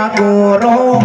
ઠાકોરો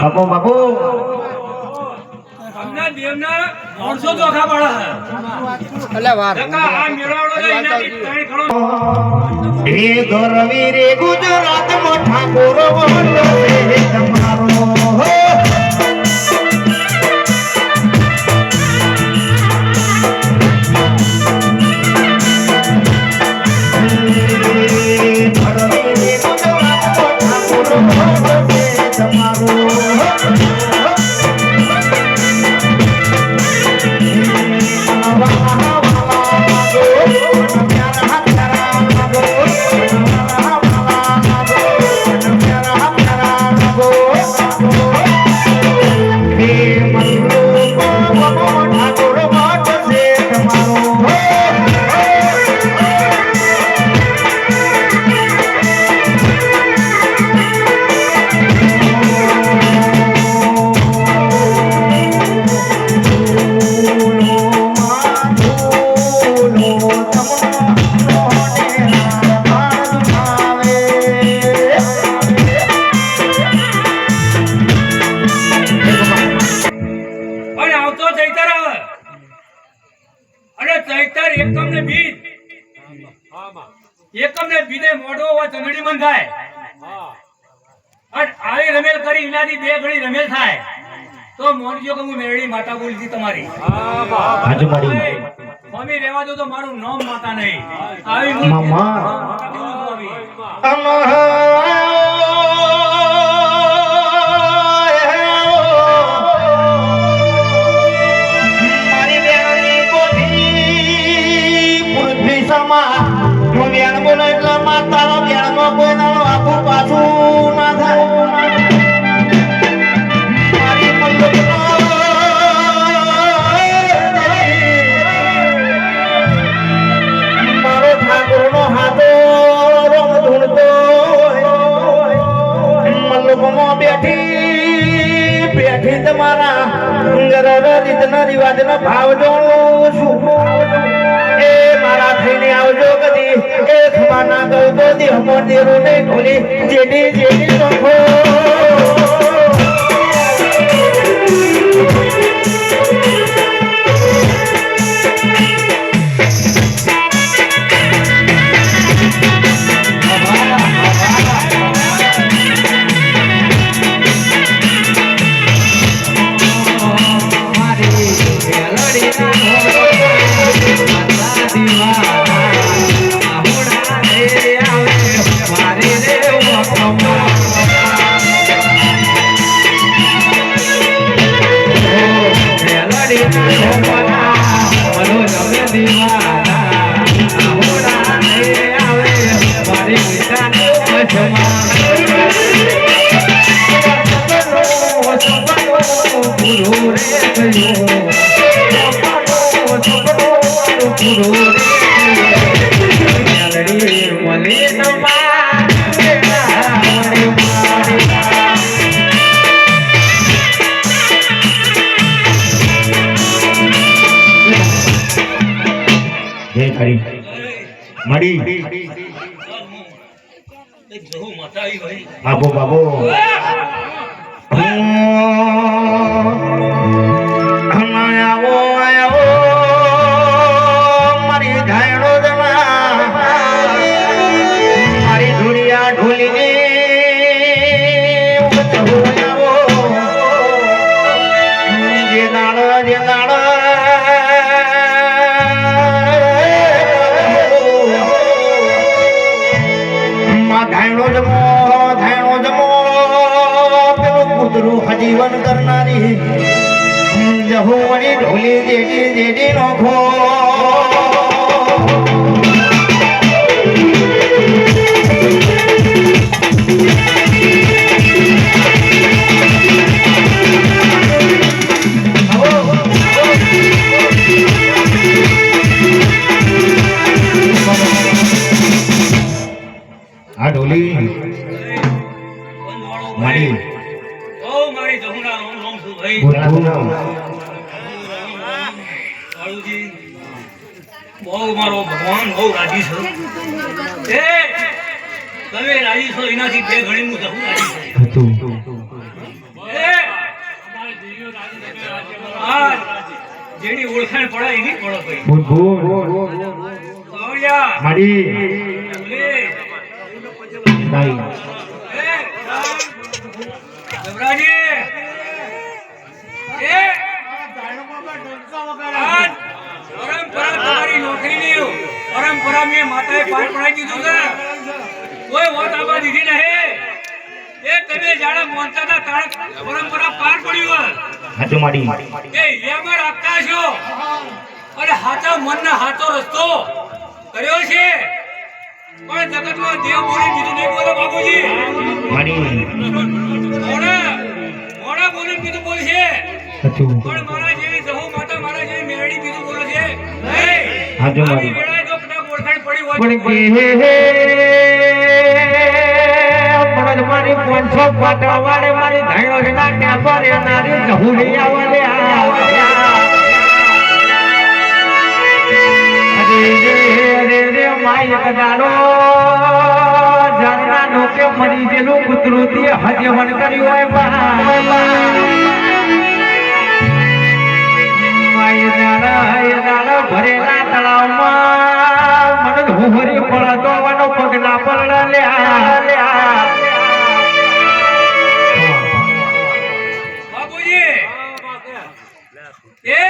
બાપુ બાપુ અમને દેવના 300 ધોખા પાડે એટલે વાર આ મેળાવડો એનાથી ત્રણ ખણો એ ગરવી રે ગુજરાતમાં ઠાકોરો વંડો છે તમારો એકમને બીજે મોઢો હોય ચંદડી મન થાય અને આવી રમેલ કરી ઇનાથી બે ઘડી રમેલ થાય તો મોનજો કે હું મેરડી માતા બોલી હતી તમારી મમ્મી રહેવા દો તો મારું નામ માતા નહીં આવી ભાવ જોઉં છું એ મારા થઈને આવજો કદી એ ખમાના ગયો તો દી હમર દેરો ને ઢોલી જેડી જેડી રખો ખરી મળી એક જહુ માતા આવી ભાઈ બાબો બાબો આવો આવો મારી ધાયણો જમા મારી ધુડિયા ઢોલીને આવો જે દાડો ધાયણો જમો પેલું કૂતરું હજીવન કરનારી જહુવણી ઢોલી જેડી નોખો આ ઢોલી મારી ઓ મારી જહુના રોમ રોમ છું ભાઈ કાળુજી બહુ મારો ભગવાન બહુ રાજી છે એ તમે રાજી છો એનાથી બે ઘણી હું જહુ રાજી છું એ આ જેની ઓળખાણ પડે એની પડે ભાઈ કાવડિયા મારી દાઈ જબરાજી એ પરંપરા તમારી નોકરીની પરંપરા મેં માતાએ પાર પડાવી દીધું છે કોઈ વાત આબા દીધી નહીં એ તમે જાણે મોનતા હતા તારે પરંપરા પાર પડ્યું હાચો માડી એ એમાં રાખતા છો અને હાચા મનના હાચો રસ્તો કર્યો છે પણ જગતમાં દેવ બોલી બીજું નહીં બોલે બાપુજી માડી મોડા બોલી બીજું બોલશે હાચો પણ મારા જેવી જહુ માતા મારા જેવી મેરડી બીજું બોલે છે નહીં હાચો આવી માડી વેળાએ જો કદાચ ઓળખાણ પડી હોય પણ કે મારી 500 પાટવા વાળે મારી ધાયણો ના ટેપર એનારી જહુડી આવલે અરે માય કદાડો ઝરના નોકે મરી જેલું કૂતરું થી હજવણ કર્યું હોય માય દાડા ભરેલા તળાવમાં મને હુહરી પડતો વાનો પગલા પલડા લ્યા બાપુજી એ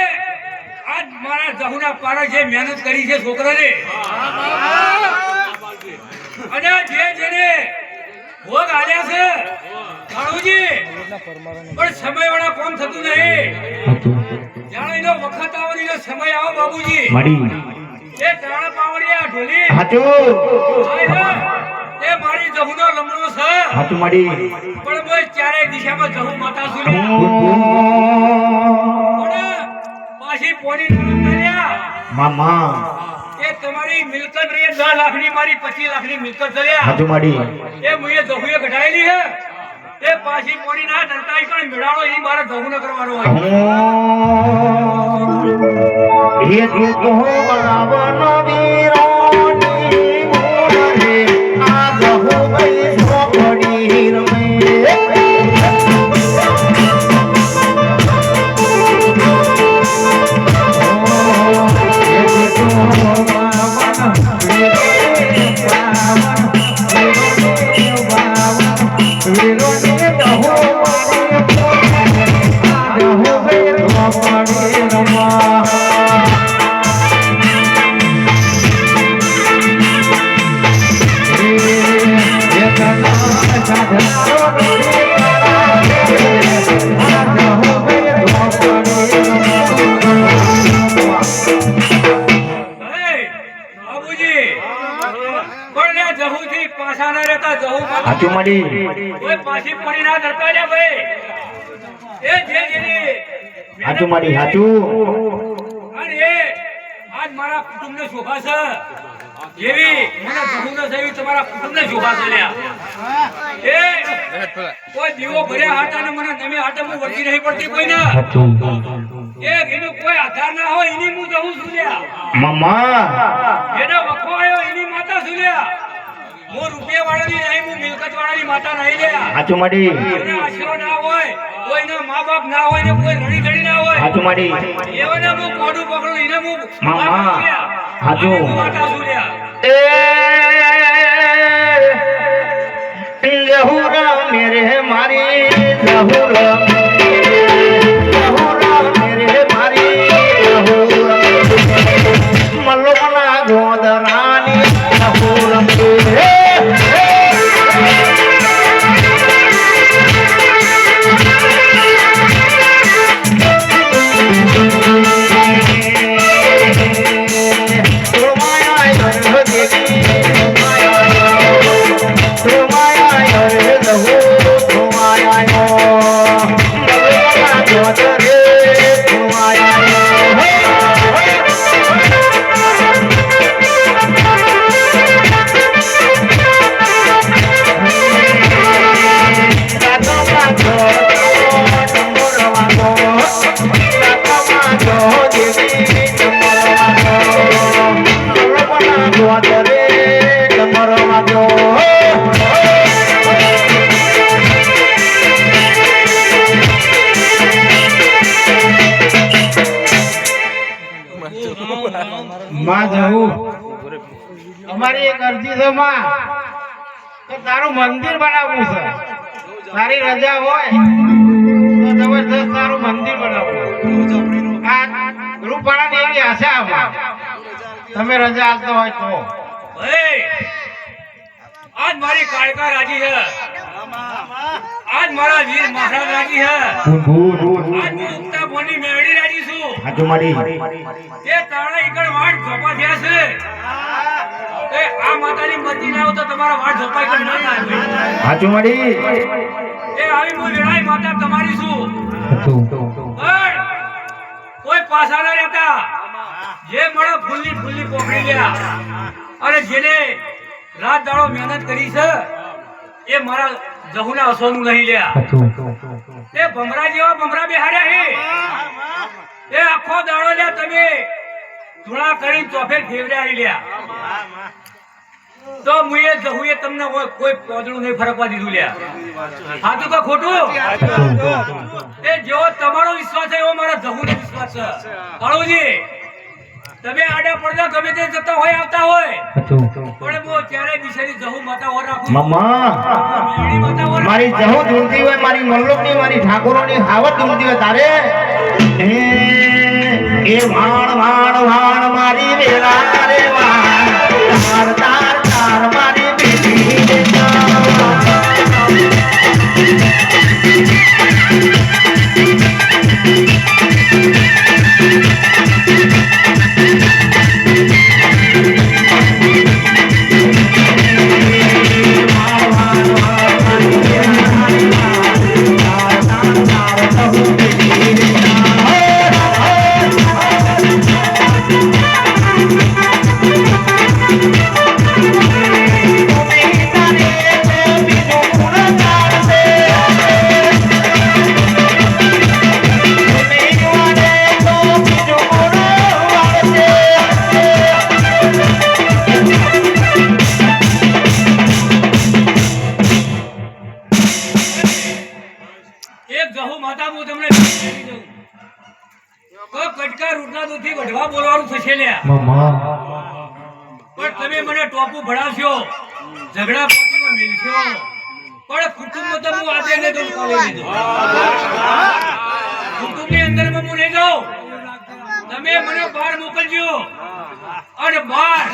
આજ મારા જહુના પારા જે મહેનત કરી છે છોકરાને અને જે જેને ભોગ આલ્યા છે કાળુજી પણ સમય વાળા કોમ થતું નહીં જાણે એનો વખત આવવાનો સમય આવો બાબુજી માડી એ તાળા પાવડિયા ઢોલી હાચો એ મારી જહુનો લમણો છે હાચો માડી પણ કોઈ ચારે દિશામાં જહુ માતા સુલ્યા પણ પાછી પોની કર્યા મામા એ તમારી મિલકત રે 10 લાખની મારી 25 લાખની મિલકત કર્યા હાચો માડી એ મુએ જહુએ ઘટાયેલી હે એ પાછી પોની ના ડરતાઈ પણ મેળાળો ઈ મારા જહુ ન કરવાનો હોય એ તો બરાબરનો વીરોની મોરે આ જહુ ગઈ સોપડી રમે હાચો માડી કોઈ પાછી પડી ના ડરતા લે ભાઈ એ જે જેની હાચો માડી હાચું અને એ આજ મારા કુટુંબને શોભા છે જેવી મને જહુને જેવી તમારા કુટુંબને શોભા છે લ્યા એ કોઈ દીવો ભર્યા હાટા ને મને તમે હાટા હું વર્તી નહીં પડતી કોઈને હાચું એ એનું કોઈ આધાર ના હોય એની હું જવું છું લ્યા. મમ્મા જેનો વખો આવ્યો એની માતા છું લ્યા. હું રૂપિયા વાળાની નહીં, હું મિલકત વાળાની માતા નહીં લ્યા. હાચું માડી કોઈનો આશરો ના હોય, કોઈના મા બાપ ના હોય ને કોઈ રડી ધડી ના હોય, હાચું માડી એવાને હું કોડું પકડું એને હું મામા, માતા છું લ્યા. હાચું. અને હું માતા છું લ્યા. લહુરા મેરે મારી લહુરા મેરે મારી લહુરા મલ્લોના ગોદરાની લહુરા માં જવું અમારી એક અરજી છે માં કે તારું મંદિર બનાવવું છે. તારી રજા હોય તો જબરદસ્ત તારું મંદિર બનાવવું. આ ગ્રુપવાળાની એવી આશા છે તમે રજા આપતો હોય તો. ભાઈ, આજ મારી કાળકા રાજી છે, આજ મારા વીર મહારાજ રાજી છે, આજ હું ઉગતા બોની મેળી રાજી છું. હાચું માડી એ તારા ઈકડ વાટ ઝોપા થયા છે. એ આ માતાની મરજી ના હોય તો તમારા વાટ ઝોપા ઈકડ ના થાય ભાઈ. હાચું માડી એ આવી હું વેળાઈ માતા તમારી છું. પણ કોઈ પાછા ના રહેતા. જે મળે ફૂલની ફૂલની પોખડી લ્યા. અને જેને રાત દાડો મહેનત કરી છે એ મારા જહુના અસોનું નહીં લ્યા. એ ભમરા જેવા ભમરા બેહાડ્યા હે. એ આખો દાડો લ્યા તમે ધૂળા કરીને ચોફેર ફેવર્યા લ્યા. તો મુએ જહુએ તમને કોઈ પોદળું નહીં ફરકવા દીધું લ્યા. સાચું કે ખોટું? એ જેવો તમારો વિશ્વાસ છે એવો મારા જહુનો વિશ્વાસ છે. કાળુજી, તમે આડા પડદા ગમે તે જતા હોય આવતા હોય પણ હું ત્યારે બિચારી જહુ માતા ઓર રાખું. મમ્મા મેળી માતા ઓર મારી જહુ ધૂળતી હોય, મારી મલ્લોકની મારી ઠાકોરોની હાવત ધૂળતી હોય તારે એ વાણ વાણ વાણ મારી વેલા રે વાણ તાર તાર તાર મારી બેટી રે એક જહુ માતા હું તમને કહી દઉં. તો કટકા રૂટના દૂધથી વઢવા બોલવાનું થશે લ્યા. પણ તમે મને ટોપું ભણાવશો, ઝઘડા પાટીમાં મેલશો, પણ કુટુંબ તો હું આજે ને દઉં કાલે નહીં દઉં. કુટુંબની અંદરમાં હું નહીં જાઉં. તમે મને બહાર મોકલજો અને બહાર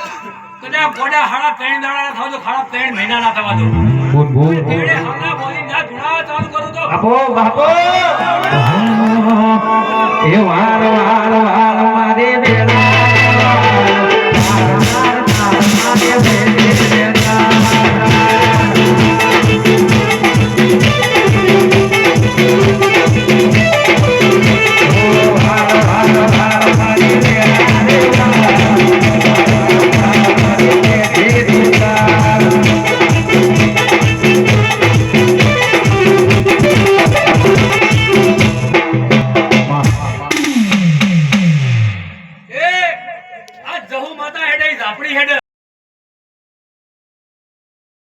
કદાચ ગોડા હાડા 3 દાડા થાવ તો ખાડા 3 મહિના ના થવા દો. તેડે હાલા બોલી ના ધુણા ચાલુ કરું તો બાપો બાપો એ વાર વાર વાર મારે વેલા વાર વાર વાર મારે વેલા ગૌ માતા હેડે ઝાપડી હેડે